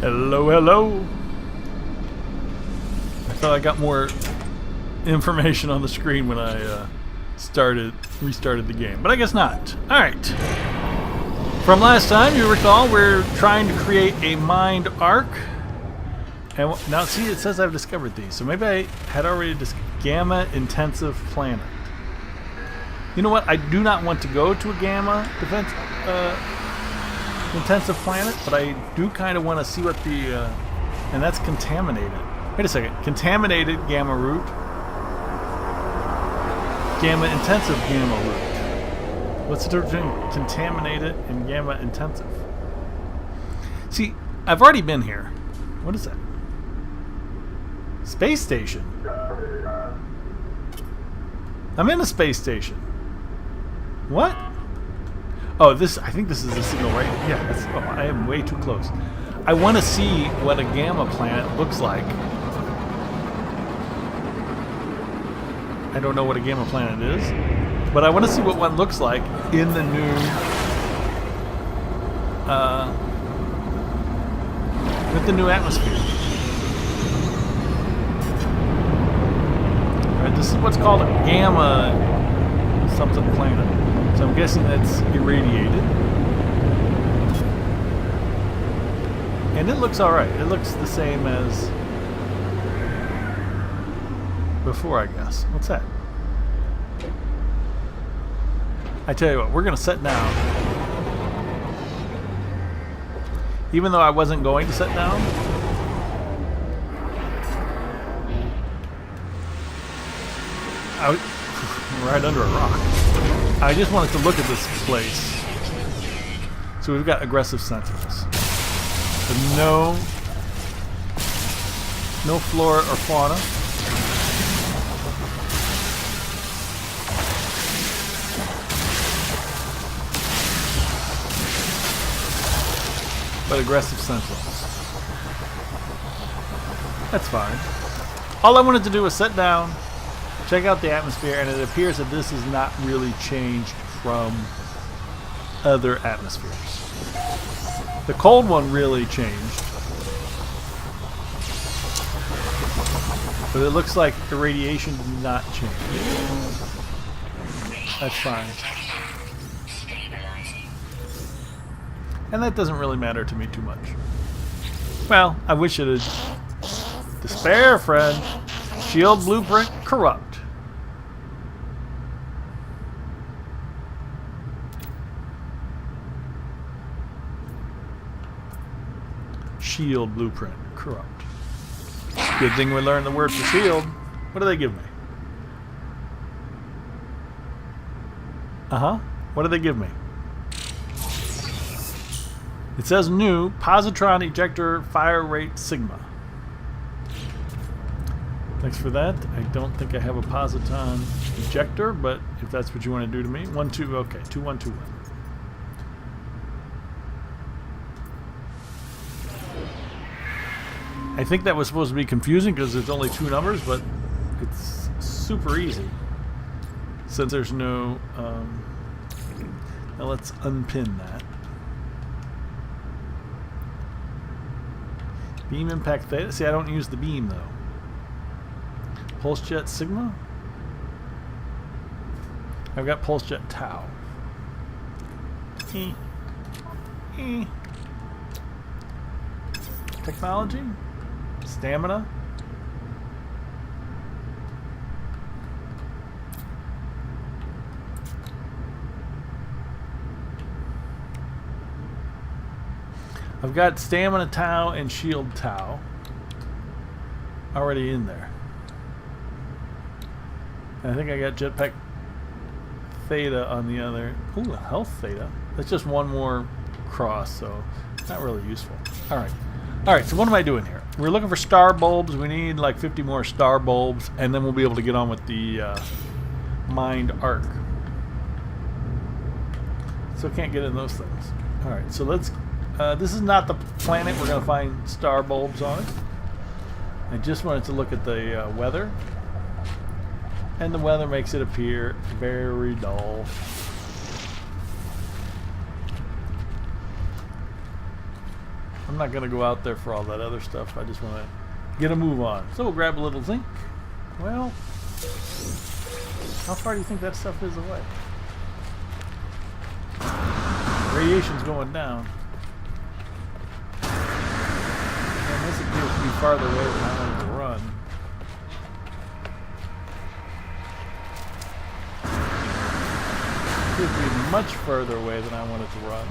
Hello, hello. I thought I got more information on the screen when I restarted the game, but I guess not. All right. From last time, you recall, we're trying to create a mind arc. And now, see, it says I've discovered these, so maybe I had already discovered gamma intensive planet. You know what? I do not want to go to a gamma intensive planet, but I do kind of want to see what the and that's contaminated. Wait a second. Contaminated gamma root. Gamma intensive gamma root. What's the difference between contaminated and gamma intensive? See, I've already been here. What is that? Space station. I'm in a space station. What? Oh, I think this is the signal right here. Yeah, that's, oh, I am way too close. I want to see what a gamma planet looks like. I don't know what a gamma planet is, but I want to see what one looks like in the new with the new atmosphere. Alright, this is what's called a gamma something planet. So I'm guessing that's irradiated. And it looks alright. It looks the same as before, I guess. What's that? I tell you what, we're going to sit down. Even though I wasn't going to sit down. Right under a rock. I just wanted to look at this place. So we've got aggressive sentinels. But no flora or fauna. But aggressive sentinels. That's fine. All I wanted to do was sit down, check out the atmosphere, and it appears that this is not really changed from other atmospheres. The cold one really changed. But it looks like the radiation did not change. That's fine. And that doesn't really matter to me too much. Well, I wish it had. Despair, friend. Shield blueprint corrupt. Shield blueprint corrupt. Good thing we learned the word for shield. What do they give me? What do they give me? It says new positron ejector fire rate sigma. Thanks for that. I don't think I have a positron ejector, but if that's what you want to do to me. 1, 2, okay, 2, 1, 2, 1. I think that was supposed to be confusing because there's only 2 numbers, but it's super easy since there's no. Now let's unpin that. Beam impact theta. See, I don't use the beam though. Pulse jet sigma. I've got pulse jet tau. Technology. Stamina. I've got stamina tau and shield tau already in there. And I think I got jetpack theta on the other. Ooh, health theta. That's just one more cross, so not really useful. Alright. Alright, so what am I doing here? We're looking for star bulbs. We need like 50 more star bulbs, and then we'll be able to get on with the mind arc. So can't get in those things. Alright, so let's... this is not the planet. We're going to find star bulbs on it. I just wanted to look at the weather. And the weather makes it appear very dull. I'm not going to go out there for all that other stuff. I just want to get a move on. So we'll grab a little zinc. Well, how far do you think that stuff is away? Radiation's going down. And this appears to be farther away than I wanted to run. Appears to be much further away than I wanted to run.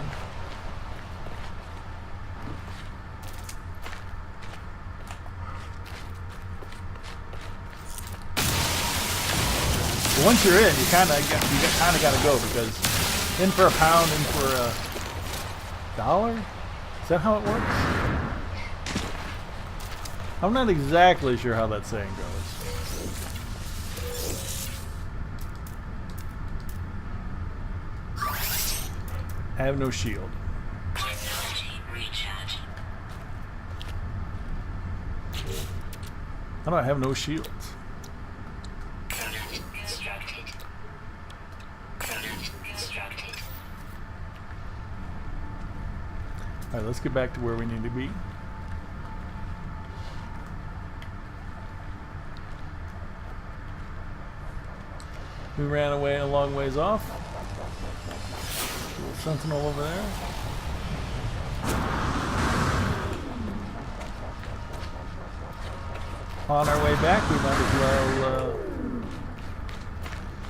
But once you're in, you kind of got to go, because in for a pound, in for a dollar. Is that how it works? I'm not exactly sure how that saying goes. I have no shield. How do I have no shields? Alright, let's get back to where we need to be. We ran away a long ways off. Little sentinel over there. On our way back, we might as well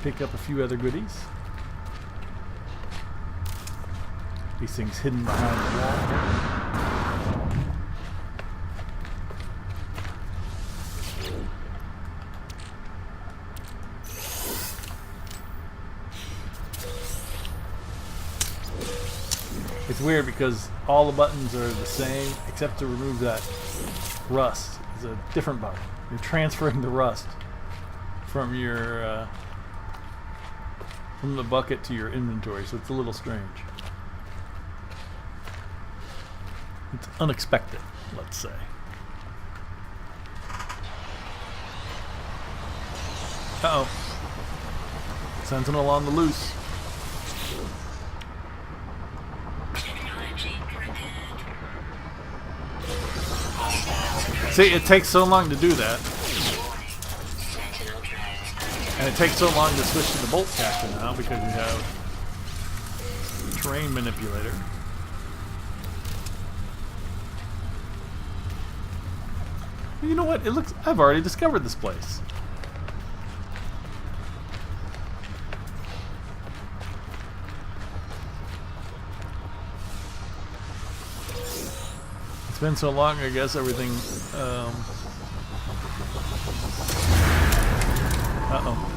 pick up a few other goodies. These things hidden behind the wall. It's weird because all the buttons are the same except to remove that rust. It's a different button. You're transferring the rust from your from the bucket to your inventory, so it's a little strange. It's unexpected, let's say. Uh-oh. Sentinel on the loose. See, it takes so long to do that. And it takes so long to switch to the bolt caster now because you have terrain manipulator. You know what? It looks. I've already discovered this place. It's been so long, I guess everything. Uh-oh.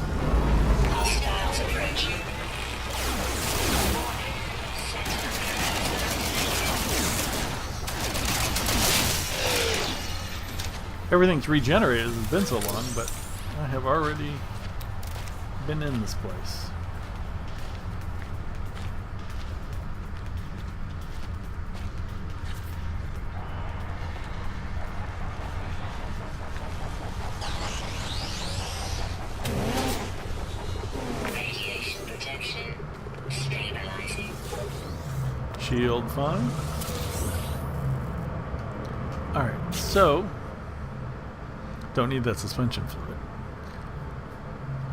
Everything's regenerated. It's been so long, but I have already been in this place. Radiation protection stabilizing. Shield fine. Alright, so don't need that suspension fluid.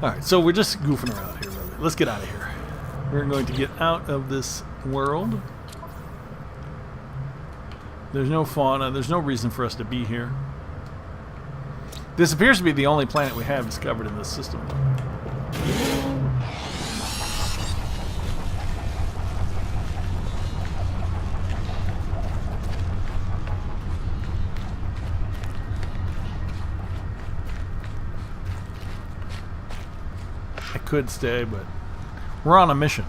Alright, so we're just goofing around here, really. Let's get out of here. We're going to get out of this world. There's no fauna. There's no reason for us to be here. This appears to be the only planet we have discovered in this system. I could stay, but we're on a mission.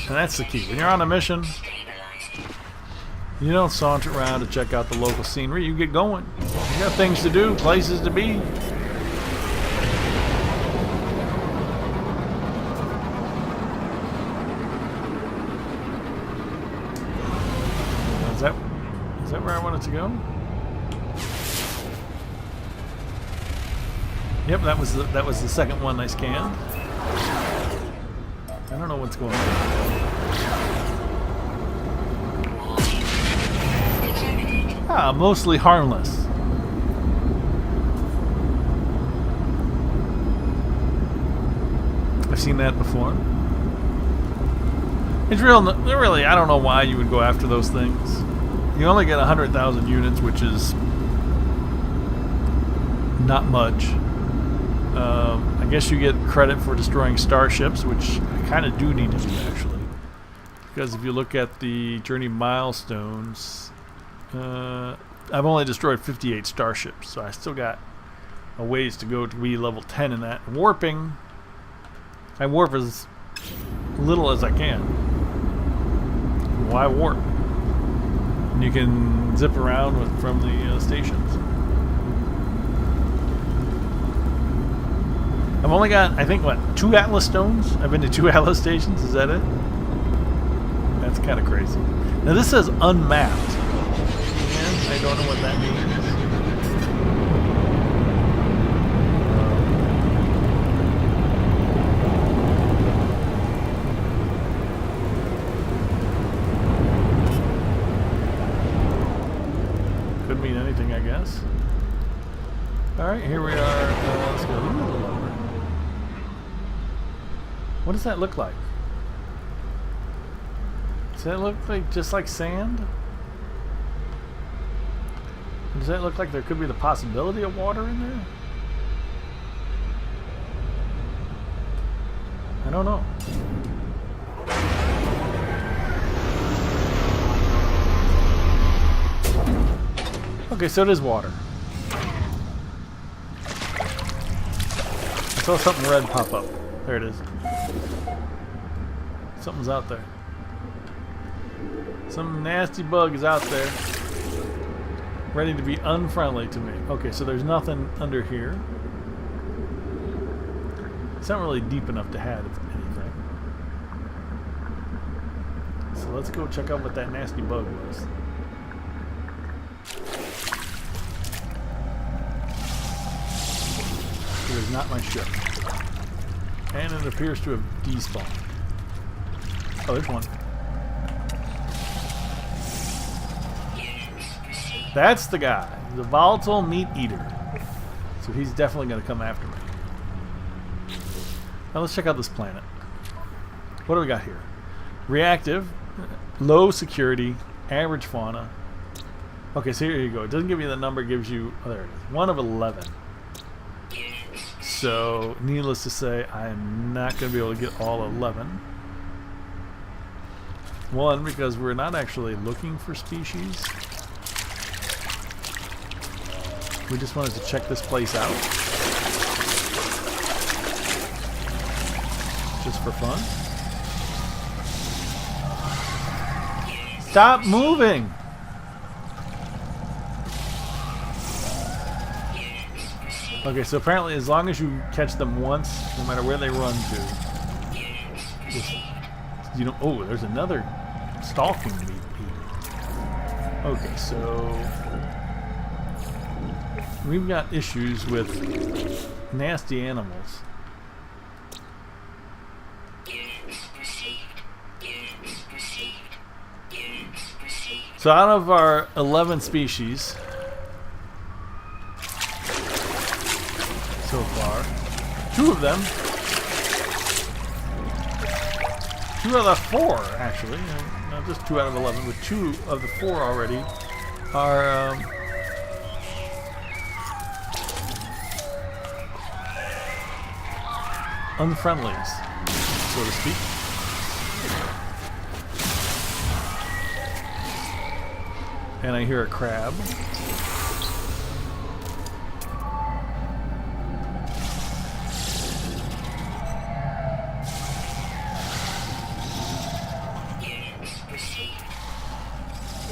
And that's the key. When you're on a mission, you don't saunter around to check out the local scenery. You get going. You got things to do, places to be. Is that where I wanted to go? Yep, that was the second one I scanned. I don't know what's going on. Ah, mostly harmless. I've seen that before. It's really, I don't know why you would go after those things. You only get 100,000 units, which is not much. I guess you get credit for destroying starships, which I kind of do need to do, actually. Because if you look at the journey milestones, I've only destroyed 58 starships, so I still got a ways to go to be level 10 in that. Warping, I warp as little as I can. Why warp? And you can zip around from the stations. I've only got, I think, what, 2 Atlas stones? I've been to 2 Atlas stations, is that it? That's kind of crazy. Now this says unmapped. And I don't know what that means. Could mean anything, I guess. Alright, here we are. Let's go a little lower. What does that look like? Does that look like just like sand? Does that look like there could be the possibility of water in there? I don't know. Okay, so it is water. I saw something red pop up. There it is. Something's out there. Some nasty bug is out there, ready to be unfriendly to me. Okay, so there's nothing under here. It's not really deep enough to have anything. So let's go check out what that nasty bug was. It is not my ship. And it appears to have despawned. Oh, there's one. That's the guy. The volatile meat eater. So he's definitely going to come after me. Now let's check out this planet. What do we got here? Reactive, low security, average fauna. Okay, so here you go. It doesn't give you the number, it gives you, oh, there it is. 1 of 11. So, needless to say, I am not going to be able to get all 11. One, because we're not actually looking for species. We just wanted to check this place out. Just for fun. Stop moving! Okay, so apparently as long as you catch them once, no matter where they run to, just, you know, oh, there's another stalking meat eater. Okay, so we've got issues with nasty animals. So out of our 11 species so far, 2 of them, 2 out of the 4 actually, not just 2 out of 11, but 2 of the 4 already are unfriendlies, so to speak. And I hear a crab.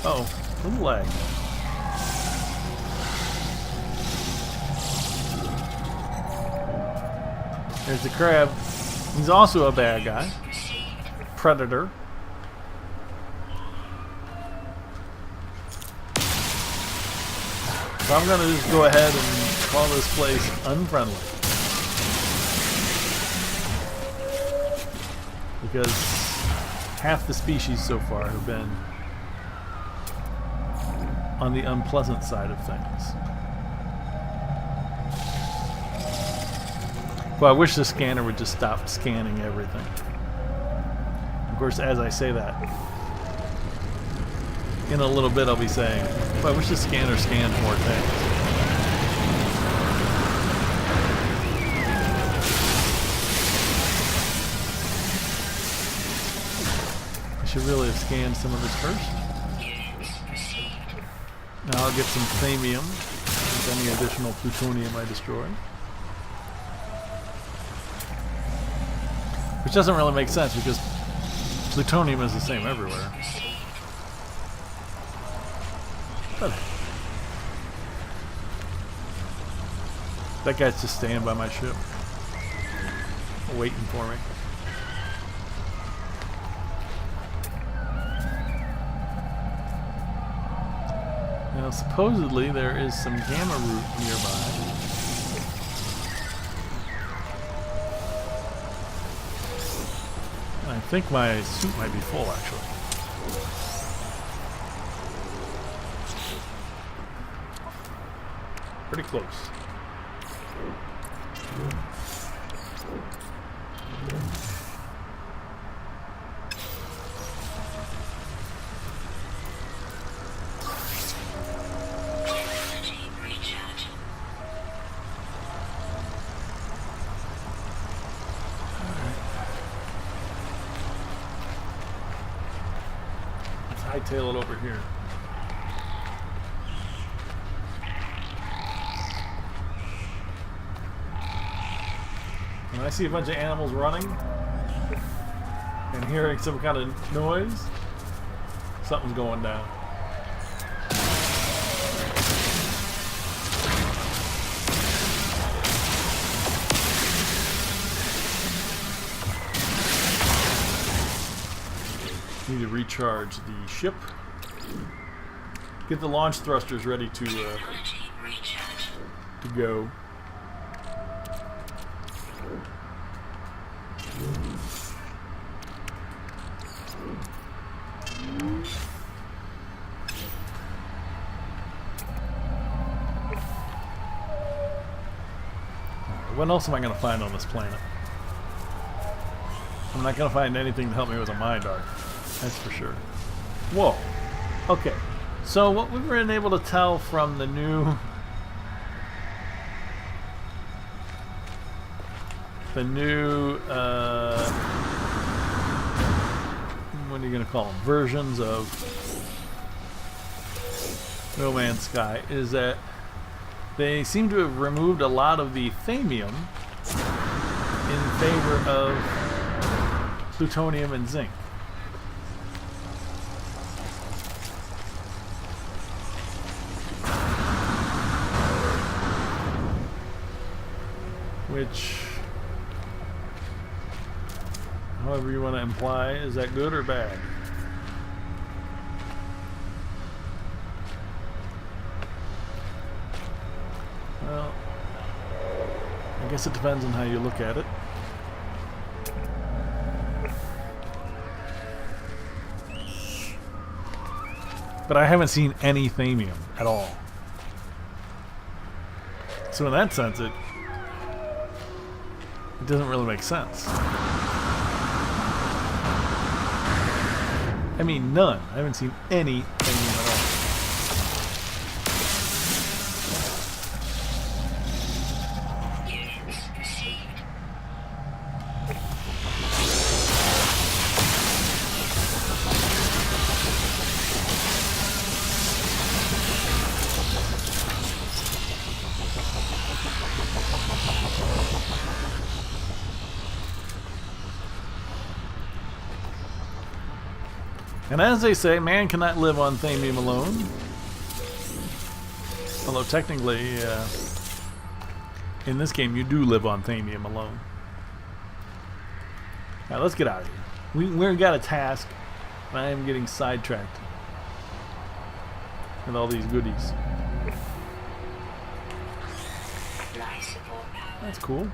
Oh, a little lag. There's the crab. He's also a bad guy. Predator. So I'm going to just go ahead and call this place unfriendly. Because half the species so far have been on the unpleasant side of things. Well, I wish the scanner would just stop scanning everything. Of course, as I say that, in a little bit I'll be saying, well, I wish the scanner scanned more things. I should really have scanned some of this first. Now I'll get some thamium with any additional plutonium I destroy. Which doesn't really make sense because plutonium is the same everywhere. But that guy's just staying by my ship, waiting for me. Now, supposedly there is some gamma root nearby. And I think my suit might be full, actually. Pretty close. Hightail it over here. When I see a bunch of animals running and hearing some kind of noise, something's going down. Need to recharge the ship. Get the launch thrusters ready to go. What else am I going to find on this planet? I'm not going to find anything to help me with a mind arc. That's for sure. Whoa. Okay. So what we were able to tell from the new... what are you going to call them? Versions of No Man's Sky is that they seem to have removed a lot of the thamium in favor of plutonium and zinc. Which, however you want to imply, is that good or bad? Well, I guess it depends on how you look at it. But I haven't seen any thamium at all. So in that sense, it doesn't really make sense. I mean, none. I haven't seen any thamium at all. And as they say, man cannot live on thamium alone. Although technically, in this game, you do live on thamium alone. Now let's get out of here. We've got a task, and I am getting sidetracked with all these goodies. That's cool.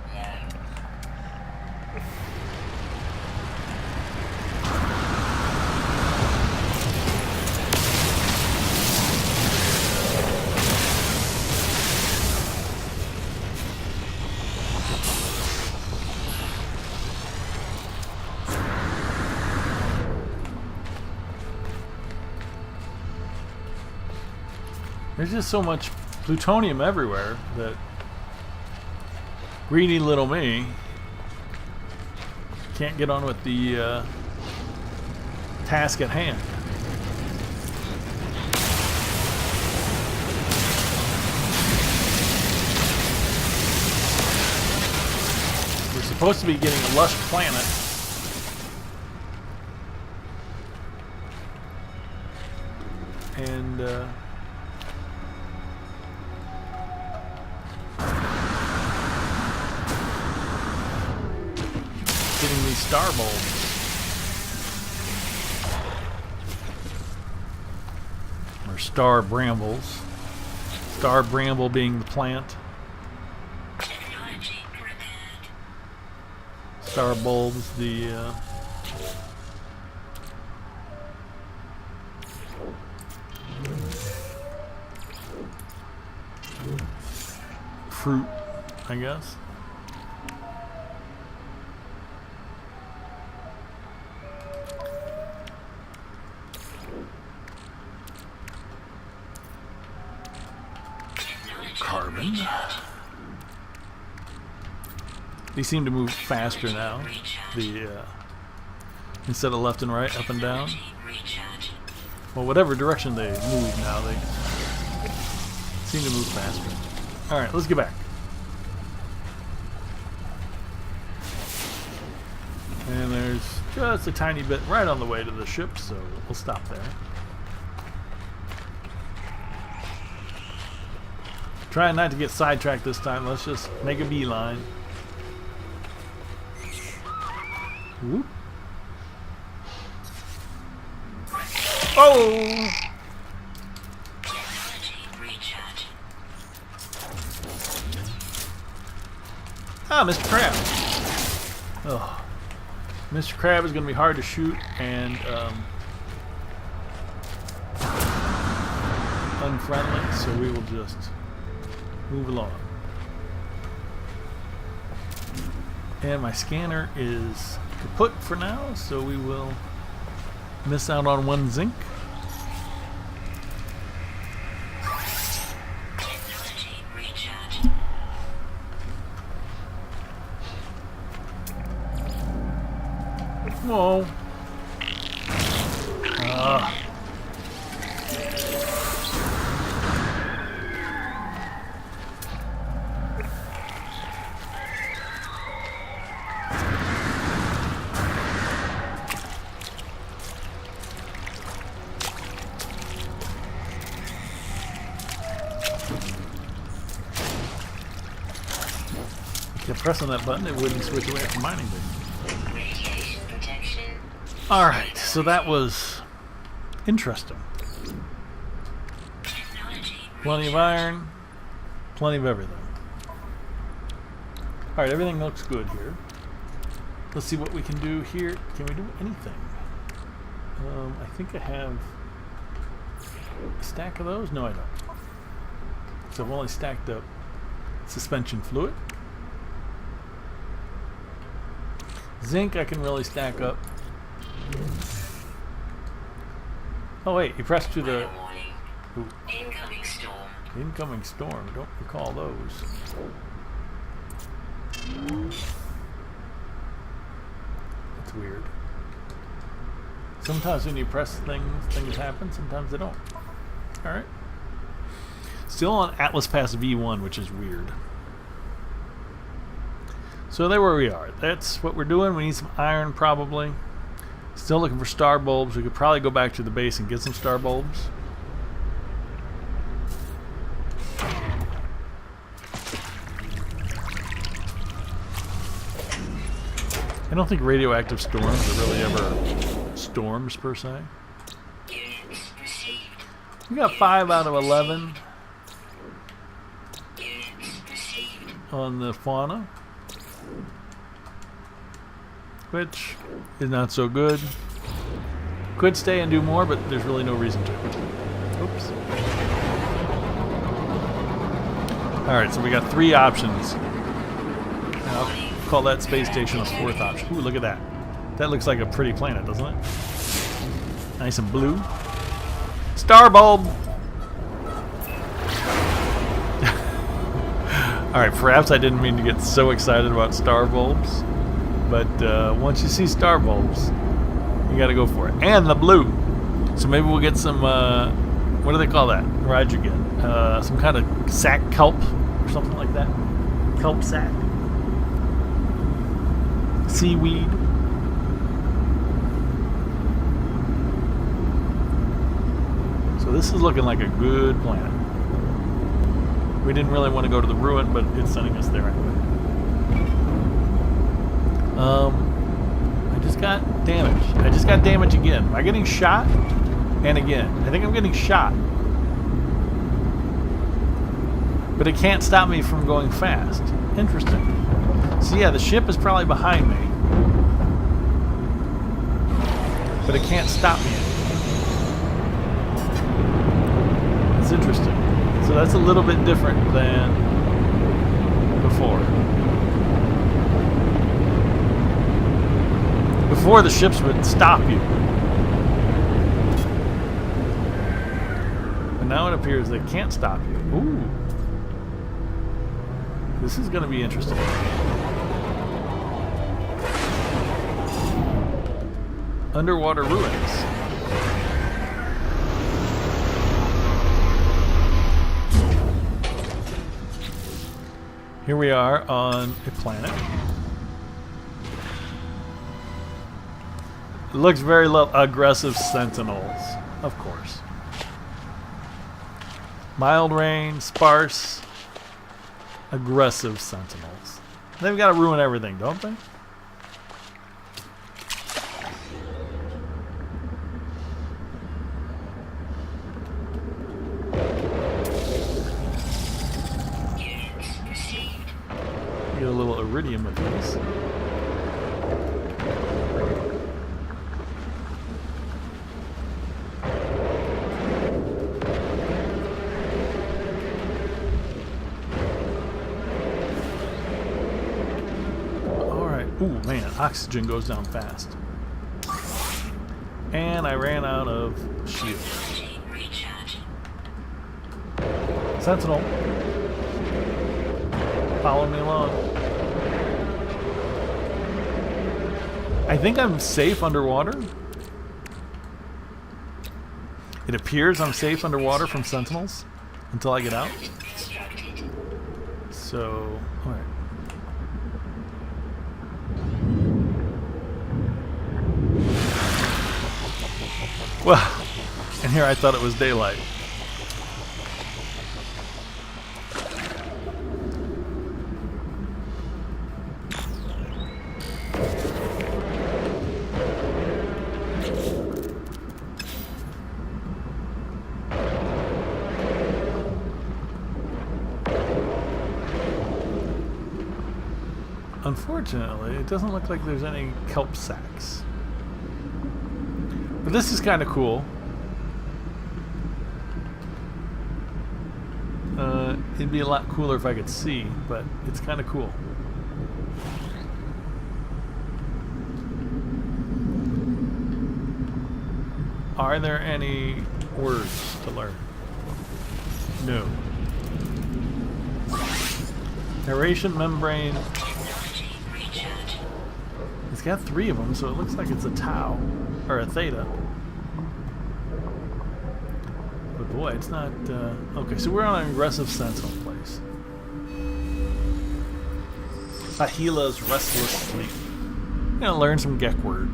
There's just so much plutonium everywhere that greedy little me can't get on with the task at hand. We're supposed to be getting a lush planet. And getting these star bulbs. Or star brambles. Star bramble being the plant. Star bulbs, the fruit, I guess. Carbon. They seem to move faster now. The instead of left and right, up and down. Well, whatever direction they move now, they seem to move faster. All right, let's get back. And there's just a tiny bit right on the way to the ship, so we'll stop there. Trying not to get sidetracked this time. Let's just make a beeline. Whoop. Oh! Ah, Mr. Crab. Oh. Mr. Crab is going to be hard to shoot and unfriendly, so we will just move along. And my scanner is kaput for now, so we will miss out on one zinc. Whoa. Kept pressing that button, it wouldn't switch away from mining base. Alright, so that was interesting. Plenty of iron, plenty of everything. Alright, everything looks good here. Let's see what we can do here. Can we do anything? I think I have a stack of those? No, I don't. So I've only stacked up suspension fluid. Zinc I can really stack up. Oh wait, you pressed to the... Ooh. Incoming storm. Incoming storm. Don't recall those. That's weird. Sometimes when you press things happen. Sometimes they don't. Alright. Still on Atlas Pass V1, which is weird. So there where we are. That's what we're doing. We need some iron probably. Still looking for star bulbs. We could probably go back to the base and get some star bulbs. I don't think radioactive storms are really ever storms per se. We got 5 out of 11 on the fauna, which is not so good. Could stay and do more, but there's really no reason to. Oops. Alright, so we got 3 options. And I'll call that space station a 4th option. Ooh, look at that. That looks like a pretty planet, doesn't it? Nice and blue. Star bulb! Alright, perhaps I didn't mean to get so excited about star bulbs, but once you see star bulbs, you gotta go for it. And the blue! So maybe we'll get some, what do they call that? Roger again. Some kind of sack kelp or something like that. Kelp sack. Seaweed. So this is looking like a good planet. We didn't really want to go to the ruin, but it's sending us there anyway. I just got damage. I just got damage again. Am I getting shot? And again. I think I'm getting shot. But it can't stop me from going fast. Interesting. So yeah, the ship is probably behind me. But it can't stop me. It's interesting. So that's a little bit different than before. Before the ships would stop you. But now it appears they can't stop you. Ooh. This is going to be interesting. Underwater ruins. Here we are on a planet. It looks very aggressive sentinels, of course. Mild rain, sparse, aggressive sentinels. They've got to ruin everything, don't they? Get a little iridium of these. Ooh, man, oxygen goes down fast. And I ran out of shield. Sentinel. Follow me along. I think I'm safe underwater. It appears I'm safe underwater from sentinels until I get out. So, alright. Well, and here I thought it was daylight. Unfortunately, it doesn't look like there's any kelp sacks. But this is kind of cool. It'd be a lot cooler if I could see, but it's kind of cool. Are there any words to learn? No. Aeration membrane. It's got 3 of them, so it looks like it's a tau. Or a theta. But boy, it's not... okay, so we're on an aggressive sentinel place. Ahila's Restless Sleep. I'm gonna learn some Gek word.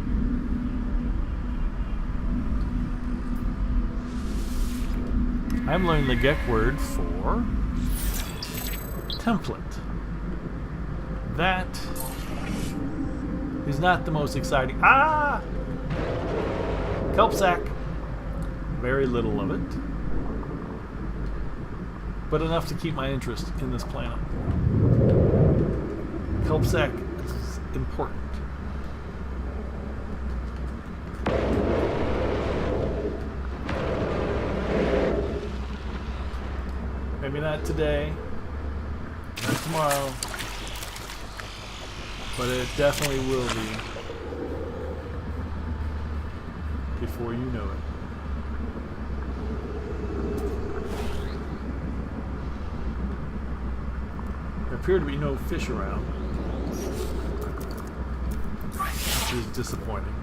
I'm learning the Gek word for... template. That is not the most exciting... Ah! Kelp sack. Very little of it. But enough to keep my interest in this planet. Kelp sack is important. Maybe not today, not tomorrow, but it definitely will be before you know it. There appear to be no fish around, which is disappointing.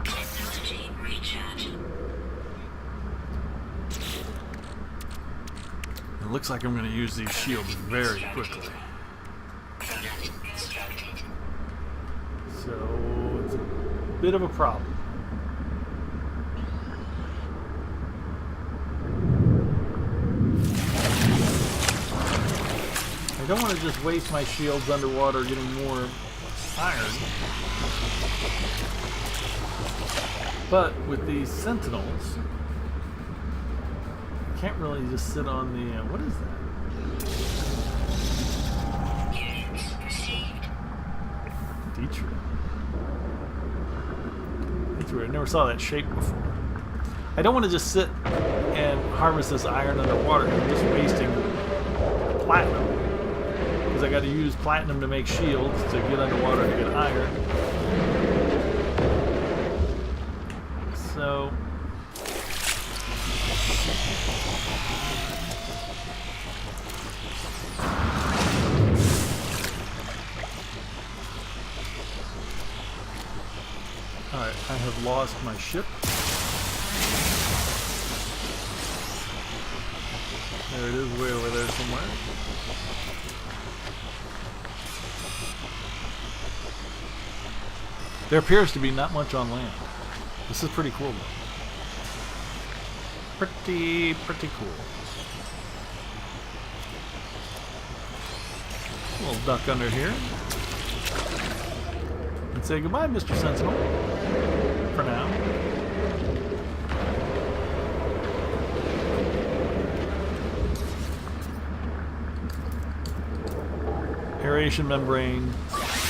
Technology recharge. It looks like I'm going to use these shields very quickly. Product constructed. So it's a bit of a problem. I don't want to just waste my shields underwater getting more iron. But with these sentinels, I can't really just sit on the... what is that? Units received. Dietrich. I never saw that shape before. I don't want to just sit and harvest this iron underwater. I'm just wasting platinum. Because I got to use platinum to make shields to get underwater to get iron. So... Alright, I have lost my ship. There it is, way over there somewhere. There appears to be not much on land. This is pretty cool though. Pretty cool. A little duck under here. And say goodbye, Mr. Sentinel. For now. Aeration membrane.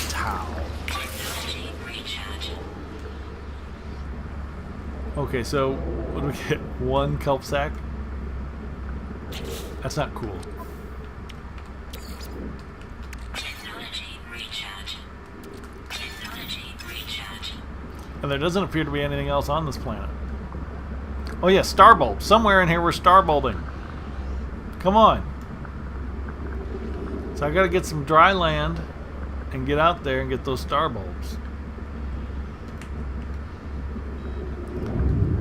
Towel. Technology recharge. Okay, so what do we get? One kelp sack? That's not cool. Technology recharge. Technology recharge. And there doesn't appear to be anything else on this planet. Oh yeah, star bulbs. Somewhere in here we're star bulbing. Come on. So I gotta get some dry land and get out there and get those star bulbs.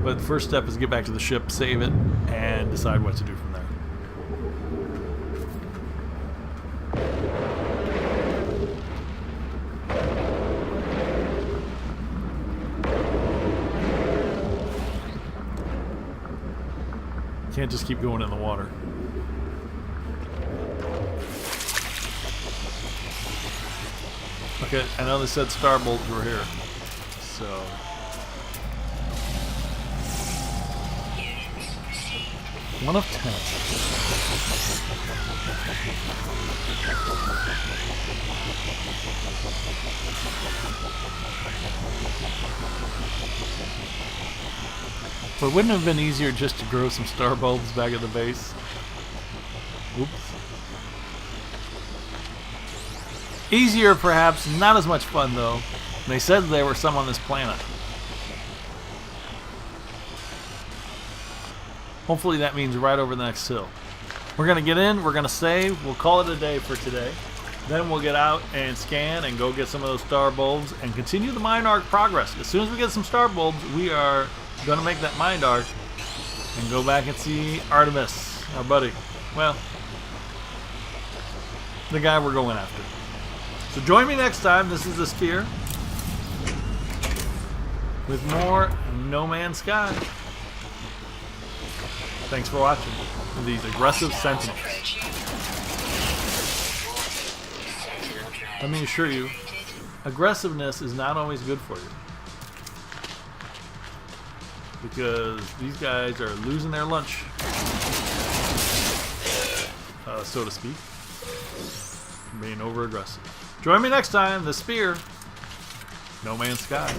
But the first step is to get back to the ship, save it, and decide what to do from there. Can't just keep going in the water. Okay, I know they said star bulbs were here, so... Units received. 1 of 10. But wouldn't it have been easier just to grow some star bulbs back at the base? Oops. Easier, perhaps, not as much fun though. They said there were some on this planet. Hopefully that means right over the next hill. We're gonna get in, we're gonna save, we'll call it a day for today. Then we'll get out and scan and go get some of those star bulbs and continue the mine arc progress. As soon as we get some star bulbs, we are gonna make that mine arc and go back and see Artemis, our buddy. Well, the guy we're going after. So join me next time. This is the Sphere with more No Man's Sky. Thanks for watching these aggressive sentinels. Let me assure you, aggressiveness is not always good for you. Because these guys are losing their lunch, so to speak, being over aggressive. Join me next time, the Spear, No Man's Sky.